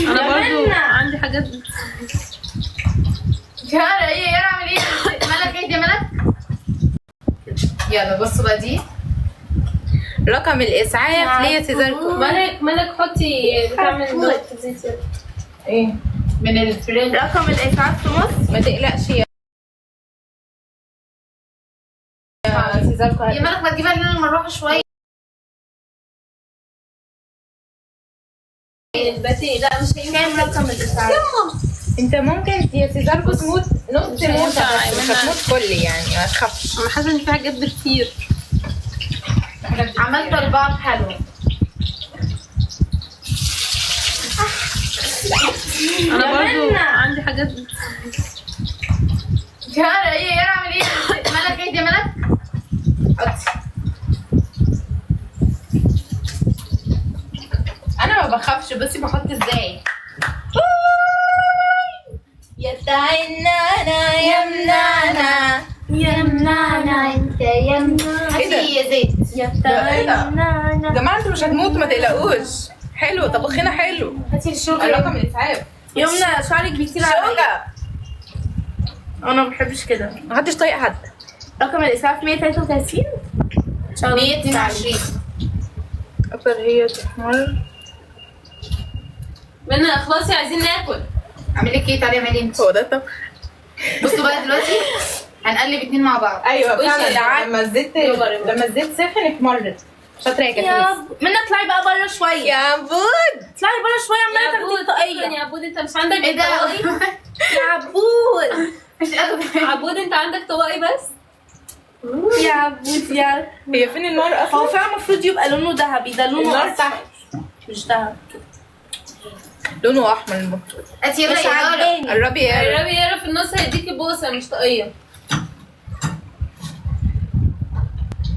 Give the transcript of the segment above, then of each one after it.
انا برضو عندي حاجات. يارا ايه يارا اعمل ايه؟ مالك ايه يا مالك؟ يلا بصوا بقى دي رقم الاسعاف ليا سيزاركو. مالك حطي بتعمل ضغط زي ايه من الفريج. رقم الاسعاف في مصر؟ ما تقلقش يا سيزاركو. يا مالك ما تجيبها لنا المروحه شويه. الباتيه لا مش هينفع. رقم الاسعاف انت ممكن يا سيزاركو تموت نص مش موتة هينفع بس مش منها. هتموت كل يعني ما تخافش. انا حاسه ان في حاجات كتير. عملت طلبات حلوه. انا برضو عندي حاجات. يارا ايه يارا اعمل ايه؟ مالك ايه يا مالك؟ حطي. انا ما بخافش بس بحط ازاي. يا تعنانا يا منانا يا منانا انت يا منانا. ايه ده؟ هاتي يا زيت. يا جماعه انتوا مش هتموتوا ما تقلقوش. حلو طبخنا حلو. هاتي الشوكه. الرقم الاسعاف يمنى شعرك بيطير عليا. شوكه. انا ما بحبش كده. محدش طايق حد. رقم الاسعاف 133 122. اكتر هي تحمر. منى خلاص عايزين ناكل. اعملي كيك تعالي اعملي انت. هو ده طب. بصوا بقى دلوقتي هنقلب اتنين مع بعض. ايوه وش فعلا العك؟ لما الزيت سخن اتمرت. شاطره يا كاترين. منى اطلعي بقى بره شويه. يا بود اطلعي بره شويه عماله يا تاخدي عبود طاقيه. يا عبود انت مش عندك ايه ده؟ طواقي؟ يا عبود مش قادره. عبود انت عندك طواقي بس؟ يا عبود يا هي فين النار اصلا؟ هو فعلا المفروض يبقى لونه ذهبي. ده لونه النار أصفر. تحت مش ذهب. لونه احمر المفروض. هاتي يلا مش يا يارا. عاجباني. قربي يا يارا. الربي يعرف في النص هيديكي بوسه مش طاقيه.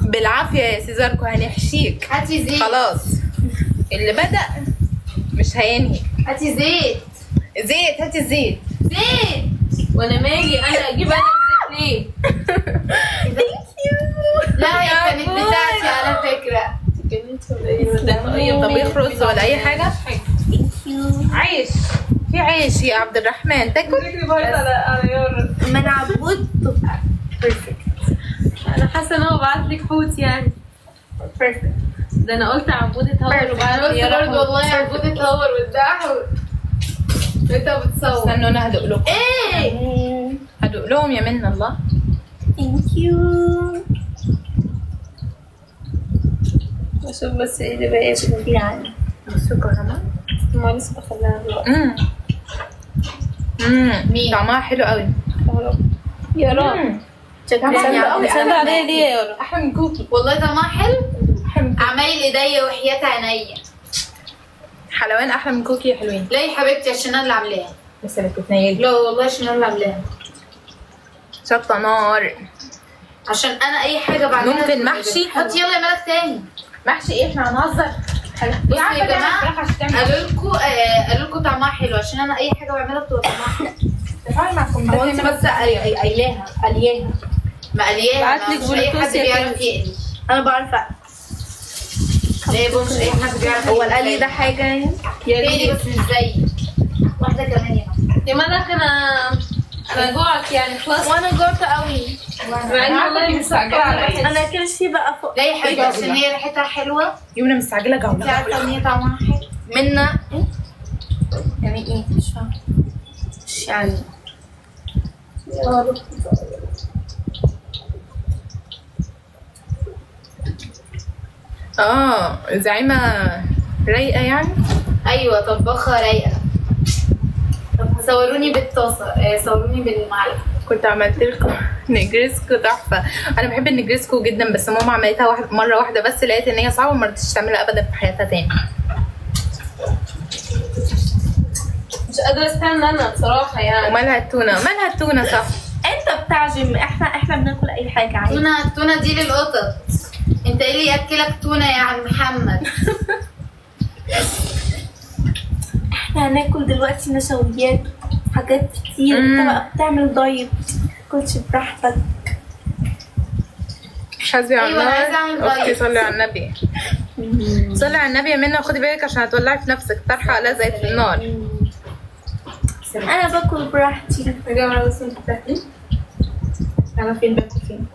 بالعافيه يا سيزاركو هنحشيك. هاتي زيت. خلاص اللي بدأ مش هينهي. هاتي زيت. زيت هاتي الزيت. زيت. وانا مالي انا اجيب انا الزيت ليه؟ لا هي كانت بتاعتي على فكره. طبيخ رز ولا اي حاجه؟ عيش في عيش يا عبد الرحمن تاكل. على يارا. من عبود تبقى بيرفكت. انا حاسه ان هو بعت لك حوت يعني. بيرفكت. ده انا قلت عبود اتهور وبعت انا قلت لي برضه والله عبود اتهور واتدعوا. انت بتصور. استنوا انا هدوق لكم. ايه؟ هدوق لهم يا من الله. ثانك يو. اشوف بس ايه اللي باقي يعني السكر كمان. ما لسه بخليها دلوقتي. مين؟ طعمها حلو قوي. يا رب سند عليا ليه يا يارا؟ احلى من كوكي. والله طعمها حلو. احلى من كوكي. عمايل ايديا وحياة عينيا. حلوان احلى من كوكي يا حلوين. لا يا حبيبتي عشان انا اللي عاملاها. بس اللي بتتنيلي. لا والله عشان انا اللي عاملاها. شطه نار. عشان انا اي حاجه بعملها ممكن محشي؟ حطي يلا يا مالك تاني. محشي ايه احنا هنهزر. بصوا يا جماعه قالوا قالوا لكم طعمها حلو عشان انا اي حاجه بعملها بتبقى طعمها حلو. معكم هو انت بس قايلاها ما قلياها. بعتلك مش اي حد بلوتوث يا بيعرف يقلي. انا بعرف اقلي. ليه مش اي حد بيعرف هو القلي ده حاجه يعني. تاني بس مش زيي. واحده كمان يا ماما. يا مالك انا جوعت يعني خلاص. وانا جوعت قوي. مع اني والله مستعجله على انا كرشي بقى فوق. لا يا حبيبتي عشان هي ريحتها حلوه. يومنا مستعجله انت جوله. عارفه ان هي طعمها حلو. منا يعني ايه مش فاهمه. مش يعني زعيمه رايقه يعني. ايوه طباخه رايقه. صوروني بالطاسه صوروني بالمعلقه. كنت عملت لكم نجريسكو تحفه. انا بحب النجريسكو جدا بس ماما عملتها مره واحده بس لقيت ان هي صعبه وما رضتش تعملها ابدا في حياتها تاني. مش قادره استنى انا بصراحه يعني. ومالها التونه صح. انت بتاع جيم. احنا بناكل اي حاجه عادي. التونه دي للقطط. انت ايه اللي ياكلك تونه يا عم محمد؟ احنا هناكل دلوقتي نشويات حاجات كتير. انت بقى بتعمل دايت كلش براحتك. حسبي على أيوة، أنا عايزة أعمل النار. دايت. اختي صلي على النبي. صلي على النبي يا منى وخدي بالك عشان هتولعي في نفسك طرحه لزقت في النار. انا باكل براحتي. يا جماعه بس انتوا بتاكلي؟ انا فين باكل فين؟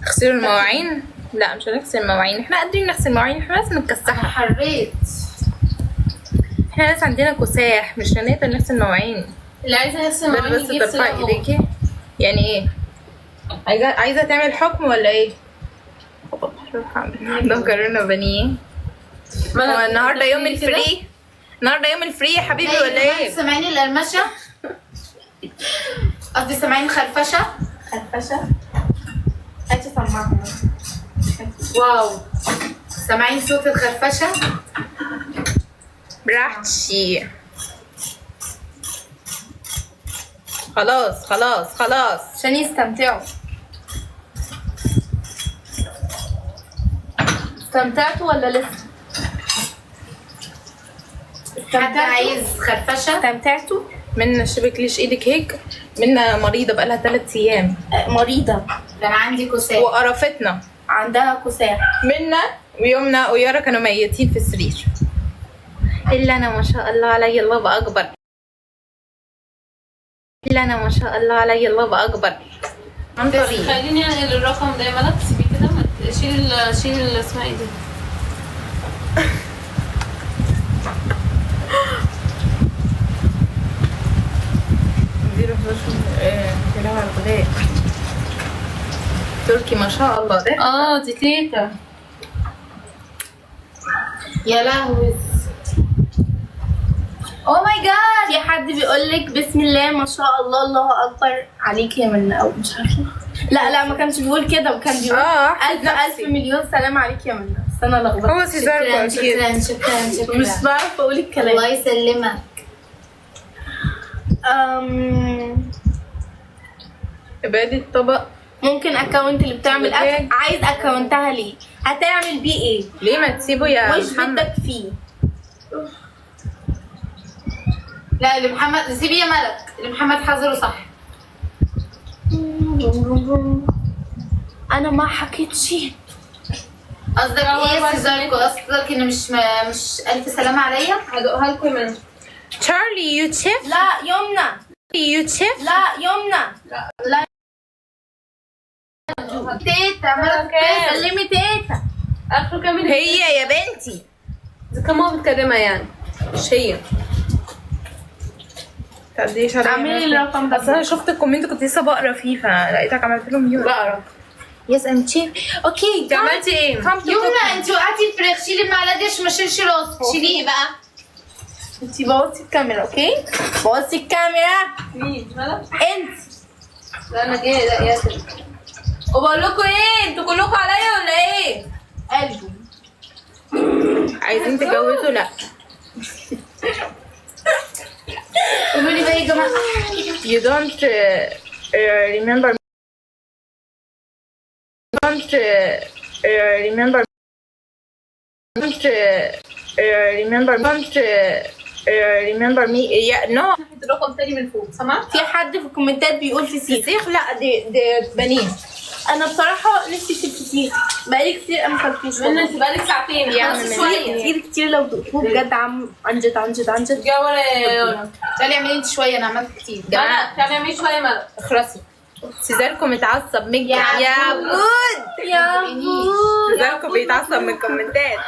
اغسلوا المواعين. لا مش هنغسل المواعين، احنا قادرين نغسل المواعين، احنا لازم نكسحها. حريت. احنا ناس عندنا كساح مش هنقدر نغسل المواعين. اللي عايزه يغسل مواعين بس يجيب ترفعي سيلافون. ايديكي. يعني ايه؟ عايزه تعمل حكم ولا ايه؟ ده مكرونه بانيه. هو النهارده يوم الفري؟ النهارده يوم الفري يا حبيبي ولا ايه؟ سامعيني القرمشه؟ قصدي سامعين خرفشه؟ هاتي سماعه. واو، سامعين صوت الخرفشه؟ براحتي. خلاص خلاص خلاص عشان يستمتعوا. استمتعتوا ولا لسه؟ حد عايز خرفشه؟ استمتعتوا؟ منا شبكليش ايدك هيك. منا مريضه بقالها 3 ايام مريضة. ده انا عندي كساح. وقرفتنا. عندها كساح. منا ويومنا ويارا كانوا ميتين في السرير، الا انا ما شاء الله علي الله اكبر. الا انا ما شاء الله علي الله اكبر. عن طريق خليني انقل الرقم ده يا ملك. سيبيه كده، شيل اسمها ايه دي. على الغداء تركي ما شاء الله. ده دي تيتا. يا لهوي. او ماي جاد. في حد بيقول لك بسم الله ما شاء الله الله اكبر عليك يا منى، او مش عارفه. لا ما كانش بيقول كده، وكان بيقول الف مليون سلام عليك يا منى، بس انا لخبطت. هو سيزار شكرا. مش بعرف اقول الكلام. الله يسلمك. ابعدي الطبق. ممكن اكونت اللي بتعمل اكل. عايز اكونتها ليه؟ هتعمل بيه ايه؟ ليه ما تسيبه يا مش محمد؟ بدك فيه. لا لمحمد سيبي يا ملك، لمحمد حذره صح. انا ما حكيت شيء. قصدك ايه يا سيزاركو؟ قصدك ان مش الف سلامه عليا؟ هدوقها لكم من تشارلي يو تشيف. لا يمنى. يو تشيف. لا يمنى. لا تيتا ملك سلمي تيتا. اخره كام؟ هي يا بنتي اذا كان ماما بتكلمها يعني مش هي. تقديش عليا. اعملي الرقم ده. اصل انا شفت الكومنت كنت لسه بقرا فيه فلقيتك عملت له ميوت. بقرا. يس ام تشيف. اوكي انت عملتي ايه؟ يمنى انت وقعتي الفراخ، شيلي المعلقه دي عشان ما اشيلش راسك. شيليه بقى. انتي بوظتي الكاميرا. اوكي بوظتي الكاميرا. مين؟ ملك؟ انت. لا انا جاي. لا ياسر. وبقول لكم ايه؟ انتوا كلكم عليا ولا ايه؟ قلبي. عايزين تتجوزوا؟ لا. قولوا لي بقى يا جماعه. You don't remember. Don't remember. Don't remember. Don't remember me. Yeah, no. الرقم تاني من فوق سمعت؟ في حد في الكومنتات بيقول فسيخ. فسيخ؟ لا دي بنين. انا بصراحه نفسي في الفسيخ بقالي كتير انا ماكلتوش. من انت بقالك ساعتين يعني بس من- شويه. كتير لو دقتوه بجد عن جد. جا ولا تعالي اعملي انت شويه، انا عملت كتير. ملك تعالي اعملي شويه ملك. اخرسي. سيزاركم متعصب منك يا بود. يا بود. سيزاركم بيتعصب من الكومنتات.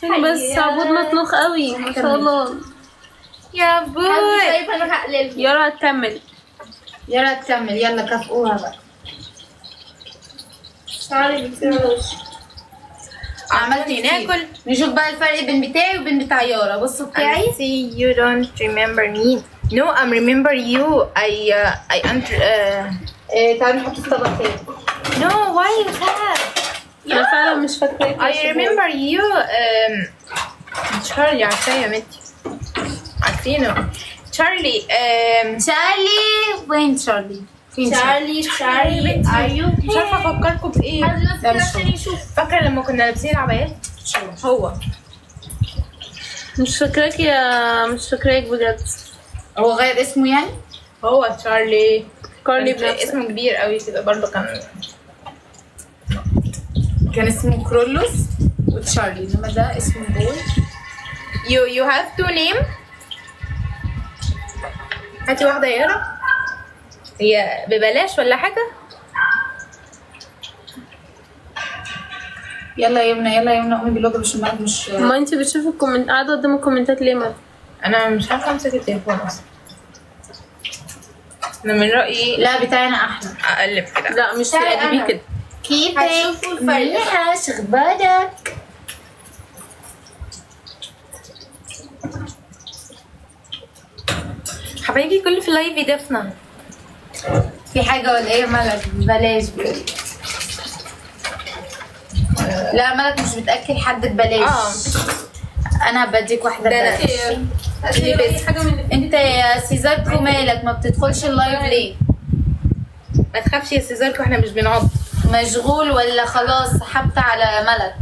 بس عبود مطنوخ قوي ما شاء الله. يا بود. طيب انا هقلل. يارا هتكمل. يلا تكمل، يلا كافئوها بقى. شعري بيصير عملت ناكل. نشوف بقى الفرق بين بتاعي وبين بتاع يارا. بصوا بتاعي. I see you don't remember me. No, I remember you. I تعالوا نحط في طبق تاني. No, why you sad? انا فعلا مش فاكره. I remember you. تشارلي عارفاه يا متي. عارفينه. تشارلي. تشارلي وين تشارلي؟ شعري ايوه. مش عارفه افكركم بايه. عشان يشوف. فاكره لما كنا لابسين العبايات؟ هو مش فاكراك بجد. هو غير اسمه يعني؟ هو تشارلي. كارلي كان بنفسك. اسمه كبير قوي كده برضه. كان اسمه كرولوس. تشارلي، انما ده اسمه بوي. you have to name. هاتي واحدة يا يارا، هي ببلاش ولا حاجة؟ يلا يا يمنى يلا يا يمنى قومي بالواجب عشان الملك مش ما انت بتشوفي الكومنت قاعده قدام الكومنتات ليه ما؟ أنا مش عارفة أمسك التليفون أصلا. أنا من رأيي لا بتاعي انا احلى. أقلب كده. لا مش تقلبيه كده. كيفك؟ هتشوفوا الفرق. منيحة، شو اخبارك؟ حبايبي كل في اللايف يضيفنا. في حاجة ولا ايه يا ملك؟ ببلاش بيقول. لا ملك مش بتاكل حد ببلاش. انا بديك واحدة ده ببلاش. هاتي اي حاجه من انت يا سيزاركو مالك ما بتدخلش اللايف ليه؟ ما تخافش يا سيزاركو، احنا مش بنعض. مشغول ولا خلاص سحبت على ملك؟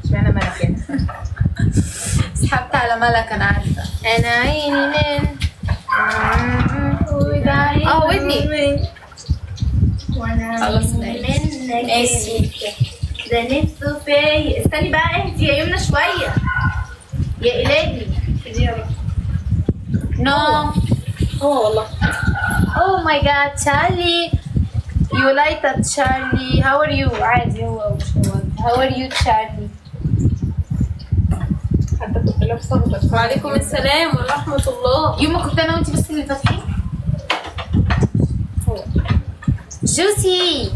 اشمعنى مالك يعني؟ سحبت على ملك انا عارفة. أنا عيني من ودني. وانا خلاص منك ماشي. ده نفسه فيا. استني بقى اهدي يا يمنى شويه يا إلهي. نو. هو والله. Oh my god Charlie. You like that Charlie. How are you؟ عادي هو مش هو. How are you Charlie؟ حتى كنت لابسة بس. وعليكم السلام ورحمه الله. يوم ما كنت انا وانتي بس اللي فاتحين. جوسي